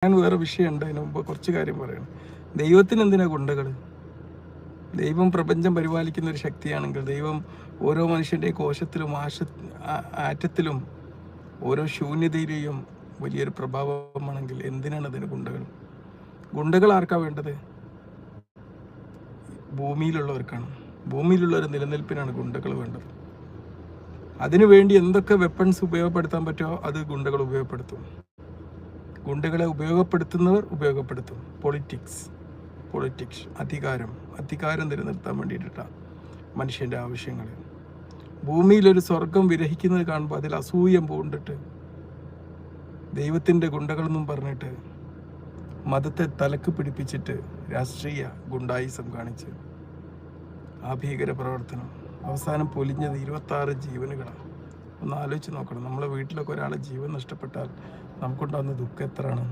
ഞാൻ വേറെ വിഷയമുണ്ട്. അതിന് മുമ്പ് കുറച്ച് കാര്യം പറയണം. ദൈവത്തിന് എന്തിനാ ഗുണ്ടകൾ? ദൈവം പ്രപഞ്ചം പരിപാലിക്കുന്ന ഒരു ശക്തിയാണെങ്കിൽ, ദൈവം ഓരോ മനുഷ്യൻ്റെ കോശത്തിലും ആറ്റത്തിലും ഓരോ ശൂന്യതയിലെയും വലിയൊരു പ്രഭാവമാണെങ്കിൽ എന്തിനാണ് അതിന് ഗുണ്ടകൾ? ഗുണ്ടകൾ ആർക്കാ വേണ്ടത്? ഭൂമിയിലുള്ളവർക്കാണ്. ഭൂമിയിലുള്ളവർ നിലനിൽപ്പിനാണ് ഗുണ്ടകൾ വേണ്ടത്. അതിനുവേണ്ടി എന്തൊക്കെ വെപ്പൺസ് ഉപയോഗപ്പെടുത്താൻ പറ്റുമോ അത് ഗുണ്ടകൾ ഉപയോഗപ്പെടുത്തും. ഗുണ്ടകളെ ഉപയോഗപ്പെടുത്തുന്നവർ ഉപയോഗപ്പെടുത്തും. പൊളിറ്റിക്സ് അധികാരം നിലനിർത്താൻ വേണ്ടിയിട്ടാണ് മനുഷ്യൻ്റെ ആവശ്യങ്ങൾ. ഭൂമിയിലൊരു സ്വർഗം വിരഹിക്കുന്നത് കാണുമ്പോൾ അതിൽ അസൂയം പൂണ്ടിട്ട് ദൈവത്തിൻ്റെ ഗുണ്ടകളെന്നും പറഞ്ഞിട്ട് മതത്തെ തലക്ക് പിടിപ്പിച്ചിട്ട് രാഷ്ട്രീയ ഗുണ്ടായിസം കാണിച്ച് ആ ഭീകര പ്രവർത്തനം അവസാനം പൊലിഞ്ഞത് 26 ജീവനുകളാണ്. ഒന്ന് ആലോചിച്ച് നോക്കണം. നമ്മളെ വീട്ടിലൊക്കെ ഒരാളെ ജീവൻ നഷ്ടപ്പെട്ടാൽ നമുക്കുണ്ടാകുന്ന ദുഃഖം എത്രയാണ്?